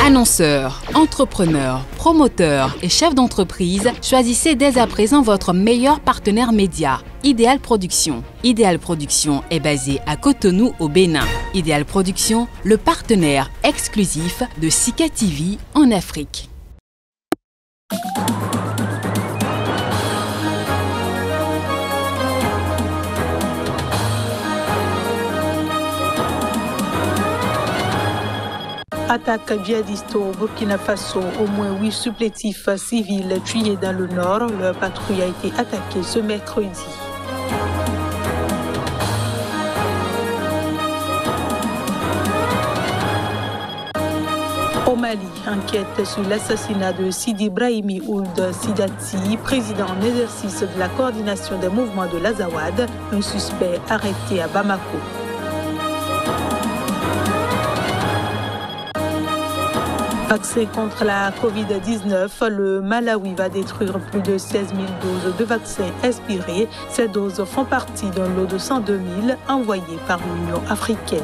Annonceurs, entrepreneurs, promoteurs et chefs d'entreprise, choisissez dès à présent votre meilleur partenaire média, Idéal Production. Idéal Production est basé à Cotonou au Bénin. Idéal Production, le partenaire exclusif de Sika TV en Afrique. Attaque djihadiste au Burkina Faso, au moins 8 supplétifs civils tués dans le nord. Leur patrouille a été attaquée ce mercredi. Au Mali, enquête sur l'assassinat de Sidi Brahimi Ould Sidati, président en exercice de la coordination des mouvements de l'Azawad, un suspect arrêté à Bamako. Vaccin contre la Covid-19, le Malawi va détruire plus de 16 000 doses de vaccins expirés. Ces doses font partie d'un lot de 102 000 envoyés par l'Union africaine.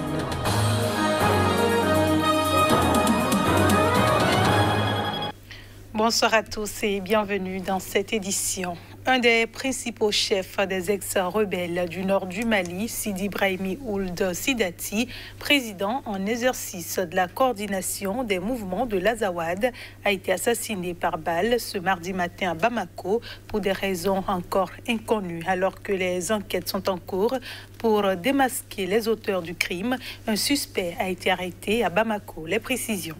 Bonsoir à tous et bienvenue dans cette édition. Un des principaux chefs des ex-rebelles du nord du Mali, Sidi Brahimi Ould Sidati, président en exercice de la coordination des mouvements de l'Azawad, a été assassiné par balle ce mardi matin à Bamako pour des raisons encore inconnues. Alors que les enquêtes sont en cours pour démasquer les auteurs du crime, un suspect a été arrêté à Bamako. Les précisions.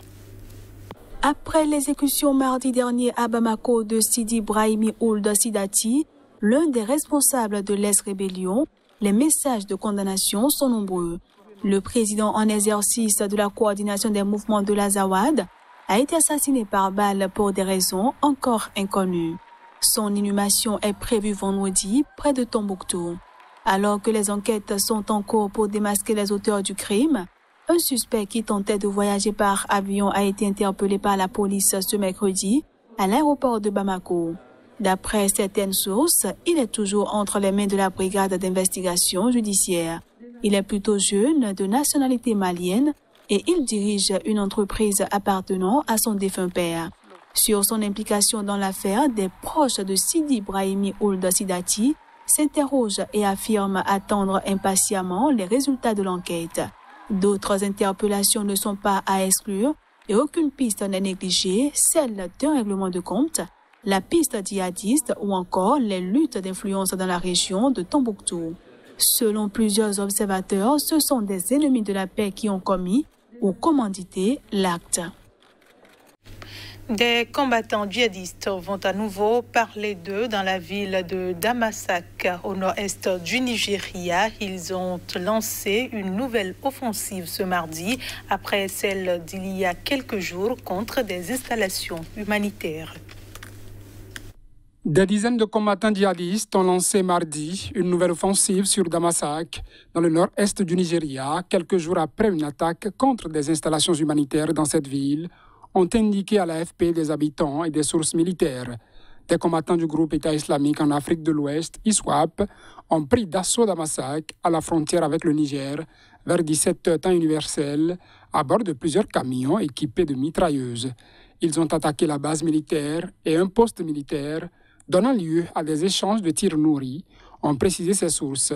Après l'exécution mardi dernier à Bamako de Sidi Brahimi Ould Sidati, l'un des responsables de l'ex-rébellion, les messages de condamnation sont nombreux. Le président en exercice de la coordination des mouvements de l'Azawad a été assassiné par balle pour des raisons encore inconnues. Son inhumation est prévue vendredi près de Tombouctou. Alors que les enquêtes sont en cours pour démasquer les auteurs du crime, un suspect qui tentait de voyager par avion a été interpellé par la police ce mercredi à l'aéroport de Bamako. D'après certaines sources, il est toujours entre les mains de la brigade d'investigation judiciaire. Il est plutôt jeune, de nationalité malienne, et il dirige une entreprise appartenant à son défunt père. Sur son implication dans l'affaire, des proches de Sidi Brahimi Ould Sidati s'interrogent et affirment attendre impatiemment les résultats de l'enquête. D'autres interpellations ne sont pas à exclure et aucune piste n'est négligée, celle d'un règlement de compte, la piste djihadiste ou encore les luttes d'influence dans la région de Tombouctou. Selon plusieurs observateurs, ce sont des ennemis de la paix qui ont commis ou commandité l'acte. Des combattants djihadistes vont à nouveau parler d'eux dans la ville de Damasak, au nord-est du Nigeria. Ils ont lancé une nouvelle offensive ce mardi, après celle d'il y a quelques jours, contre des installations humanitaires. Des dizaines de combattants djihadistes ont lancé mardi une nouvelle offensive sur Damasak, dans le nord-est du Nigeria, quelques jours après une attaque contre des installations humanitaires dans cette ville, ont indiqué à l'AFP des habitants et des sources militaires. Des combattants du groupe État islamique en Afrique de l'Ouest, ISWAP, ont pris d'assaut Damasak, à la frontière avec le Niger, vers 17h temps universel, à bord de plusieurs camions équipés de mitrailleuses. Ils ont attaqué la base militaire et un poste militaire, donnant lieu à des échanges de tirs nourris, ont précisé ces sources.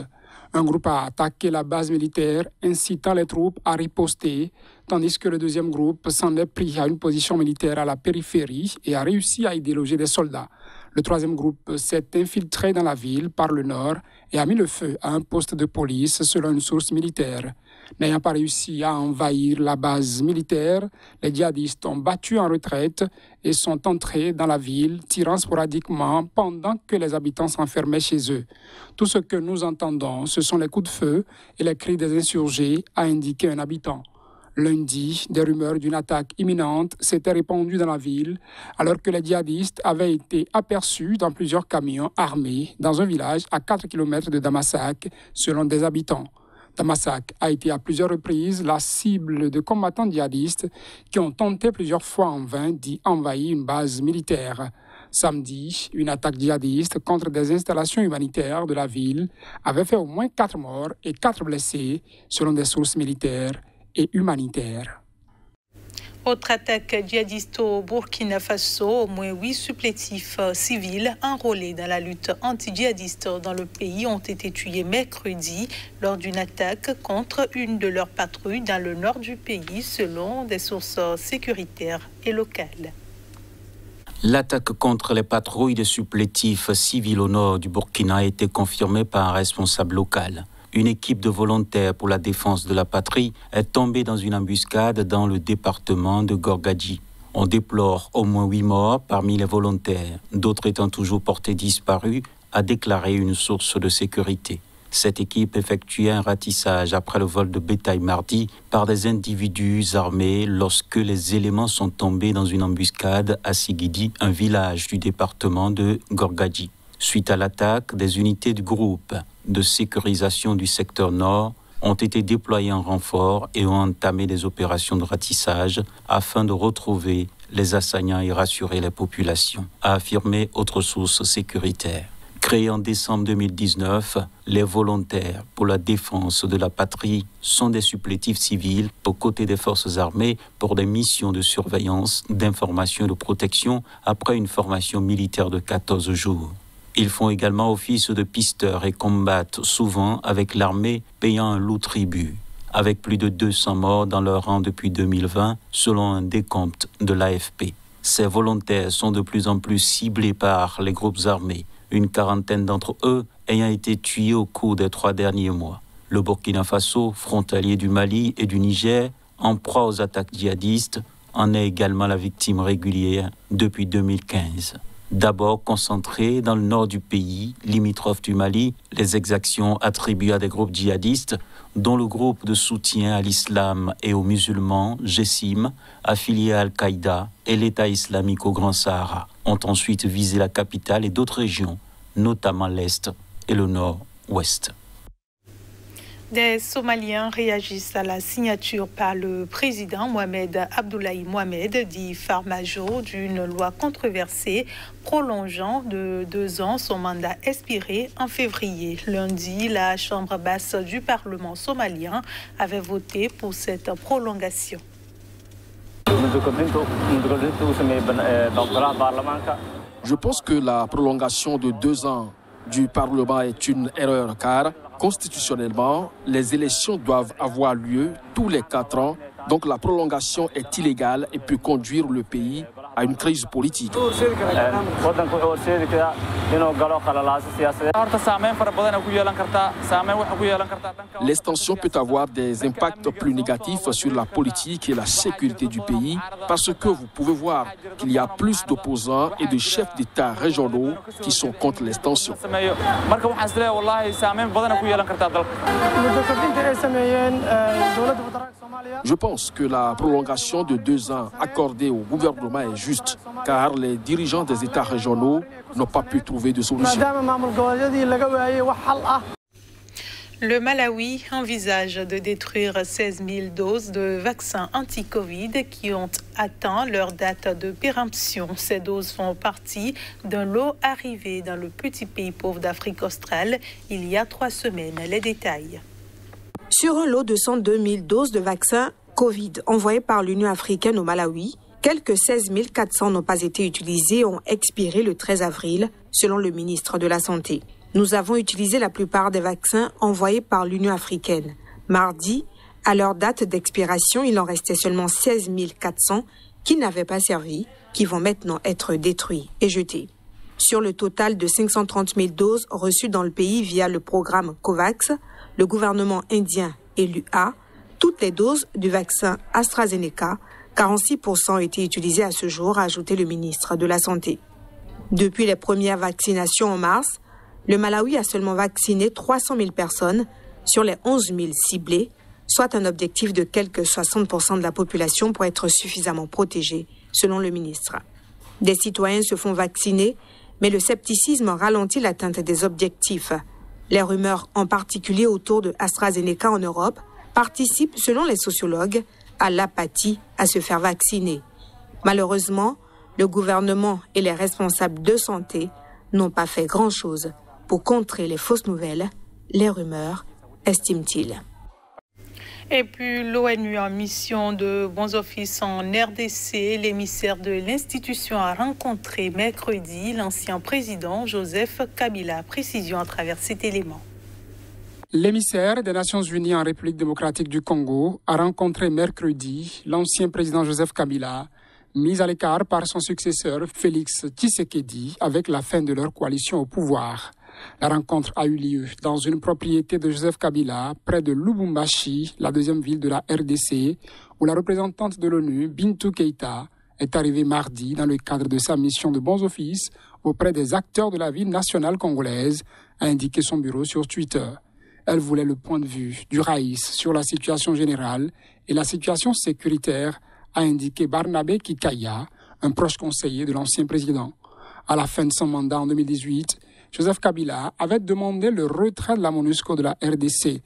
Un groupe a attaqué la base militaire, incitant les troupes à riposter, tandis que le deuxième groupe s'en est pris à une position militaire à la périphérie et a réussi à y déloger des soldats. Le troisième groupe s'est infiltré dans la ville par le nord et a mis le feu à un poste de police selon une source militaire. N'ayant pas réussi à envahir la base militaire, les djihadistes ont battu en retraite et sont entrés dans la ville, tirant sporadiquement pendant que les habitants s'enfermaient chez eux. Tout ce que nous entendons, ce sont les coups de feu et les cris des insurgés, a indiqué un habitant. Lundi, des rumeurs d'une attaque imminente s'étaient répandues dans la ville, alors que les djihadistes avaient été aperçus dans plusieurs camions armés dans un village à 4 km de Damasak, selon des habitants. Damasak a été à plusieurs reprises la cible de combattants djihadistes qui ont tenté plusieurs fois en vain d'y envahir une base militaire. Samedi, une attaque djihadiste contre des installations humanitaires de la ville avait fait au moins 4 morts et 4 blessés, selon des sources militaires et humanitaires. Autre attaque djihadiste au Burkina Faso, au moins 8 supplétifs civils enrôlés dans la lutte anti-djihadiste dans le pays ont été tués mercredi lors d'une attaque contre une de leurs patrouilles dans le nord du pays, selon des sources sécuritaires et locales. L'attaque contre les patrouilles de supplétifs civils au nord du Burkina a été confirmée par un responsable local. Une équipe de volontaires pour la défense de la patrie est tombée dans une embuscade dans le département de Gorgadji. On déplore au moins 8 morts parmi les volontaires, d'autres étant toujours portés disparus, a déclaré une source de sécurité. Cette équipe effectuait un ratissage après le vol de bétail mardi par des individus armés lorsque les éléments sont tombés dans une embuscade à Sigidi, un village du département de Gorgadji. Suite à l'attaque, des unités du groupe de sécurisation du secteur nord ont été déployées en renfort et ont entamé des opérations de ratissage afin de retrouver les assaillants et rassurer les populations, a affirmé autre source sécuritaire. Créés en décembre 2019, les volontaires pour la défense de la patrie sont des supplétifs civils aux côtés des forces armées pour des missions de surveillance, d'information et de protection après une formation militaire de 14 jours. Ils font également office de pisteurs et combattent souvent avec l'armée payant un lourd tribut, avec plus de 200 morts dans leur rang depuis 2020, selon un décompte de l'AFP. Ces volontaires sont de plus en plus ciblés par les groupes armés, une quarantaine d'entre eux ayant été tués au cours des 3 derniers mois. Le Burkina Faso, frontalier du Mali et du Niger, en proie aux attaques djihadistes, en est également la victime régulière depuis 2015. D'abord concentrées dans le nord du pays, limitrophe du Mali, les exactions attribuées à des groupes djihadistes, dont le groupe de soutien à l'islam et aux musulmans, GESIM, affilié à Al-Qaïda et l'État islamique au Grand Sahara, ont ensuite visé la capitale et d'autres régions, notamment l'Est et le Nord-Ouest. Des Somaliens réagissent à la signature par le président Mohamed Abdoulaye Mohamed, dit Farmajo, d'une loi controversée prolongeant de 2 ans son mandat expiré en février. Lundi, la Chambre basse du Parlement somalien avait voté pour cette prolongation. Je pense que la prolongation de 2 ans du Parlement est une erreur car, constitutionnellement, les élections doivent avoir lieu tous les 4 ans. Donc la prolongation est illégale et peut conduire le pays à une crise politique. L'extension peut avoir des impacts plus négatifs sur la politique et la sécurité du pays parce que vous pouvez voir qu'il y a plus d'opposants et de chefs d'État régionaux qui sont contre l'extension. Je pense que la prolongation de 2 ans accordée au gouvernement est juste, car les dirigeants des États régionaux n'ont pas pu trouver de solution. Le Malawi envisage de détruire 16 000 doses de vaccins anti-Covid qui ont atteint leur date de péremption. Ces doses font partie d'un lot arrivé dans le petit pays pauvre d'Afrique australe il y a 3 semaines. Les détails. Sur un lot de 102 000 doses de vaccins Covid envoyés par l'Union africaine au Malawi, quelques 16 400 n'ont pas été utilisés et ont expiré le 13 avril, selon le ministre de la Santé. Nous avons utilisé la plupart des vaccins envoyés par l'Union africaine. Mardi, à leur date d'expiration, il en restait seulement 16 400 qui n'avaient pas servi, qui vont maintenant être détruits et jetés. Sur le total de 530 000 doses reçues dans le pays via le programme COVAX, le gouvernement indien et l'UA, toutes les doses du vaccin AstraZeneca, 46% ont été utilisées à ce jour, a ajouté le ministre de la Santé. Depuis les premières vaccinations en mars, le Malawi a seulement vacciné 300 000 personnes sur les 11 000 ciblées, soit un objectif de quelques 60% de la population pour être suffisamment protégée, selon le ministre. Des citoyens se font vacciner, mais le scepticisme ralentit l'atteinte des objectifs. Les rumeurs, en particulier autour de AstraZeneca en Europe, participent, selon les sociologues, à l'apathie à se faire vacciner. Malheureusement, le gouvernement et les responsables de santé n'ont pas fait grand-chose pour contrer les fausses nouvelles, les rumeurs, estime-t-il. Et puis l'ONU en mission de bons offices en RDC, l'émissaire de l'institution a rencontré mercredi l'ancien président Joseph Kabila. Précision à travers cet élément. L'émissaire des Nations Unies en République démocratique du Congo a rencontré mercredi l'ancien président Joseph Kabila, mis à l'écart par son successeur Félix Tshisekedi avec la fin de leur coalition au pouvoir. La rencontre a eu lieu dans une propriété de Joseph Kabila, près de Lubumbashi, la deuxième ville de la RDC, où la représentante de l'ONU, Bintou Keïta, est arrivée mardi dans le cadre de sa mission de bons offices auprès des acteurs de la vie nationale congolaise, a indiqué son bureau sur Twitter. Elle voulait le point de vue du Raïs sur la situation générale et la situation sécuritaire, a indiqué Barnabé Kikaya, un proche conseiller de l'ancien président. À la fin de son mandat en 2018, Joseph Kabila avait demandé le retrait de la MONUSCO de la RDC.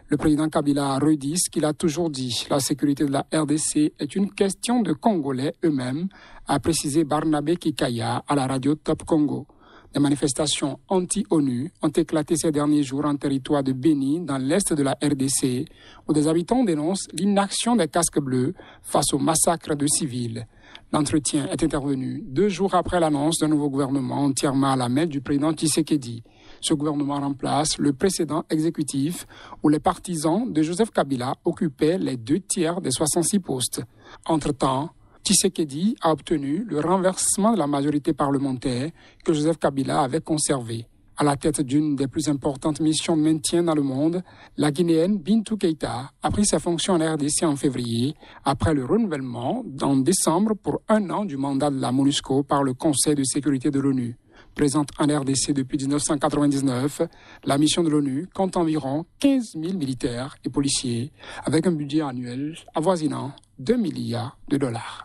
Le président Kabila a redit ce qu'il a toujours dit. La sécurité de la RDC est une question de Congolais eux-mêmes, a précisé Barnabé Kikaya à la radio Top Congo. Des manifestations anti-ONU ont éclaté ces derniers jours en territoire de Béni, dans l'est de la RDC, où des habitants dénoncent l'inaction des casques bleus face au massacre de civils. L'entretien est intervenu 2 jours après l'annonce d'un nouveau gouvernement entièrement à la main du président Tshisekedi. Ce gouvernement remplace le précédent exécutif où les partisans de Joseph Kabila occupaient les 2/3 des 66 postes. Entre-temps, Tshisekedi a obtenu le renversement de la majorité parlementaire que Joseph Kabila avait conservée. À la tête d'une des plus importantes missions de maintien dans le monde, la Guinéenne Bintou Keïta a pris ses fonctions en RDC en février, après le renouvellement en décembre pour 1 an du mandat de la MONUSCO par le Conseil de sécurité de l'ONU. Présente en RDC depuis 1999, la mission de l'ONU compte environ 15 000 militaires et policiers, avec un budget annuel avoisinant 2 milliards de dollars.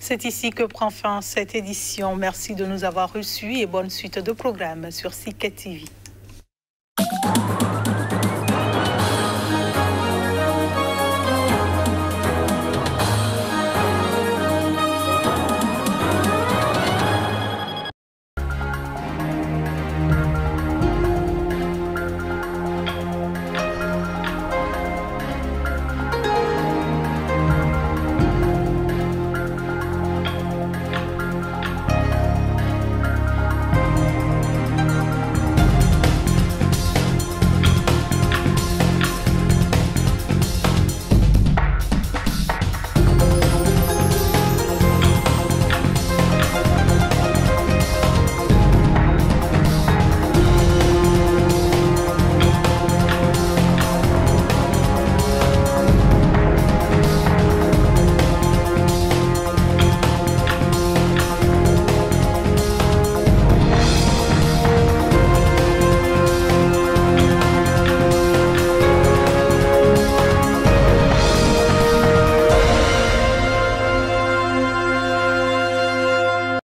C'est ici que prend fin cette édition. Merci de nous avoir reçus et bonne suite de programmes sur CICA TV.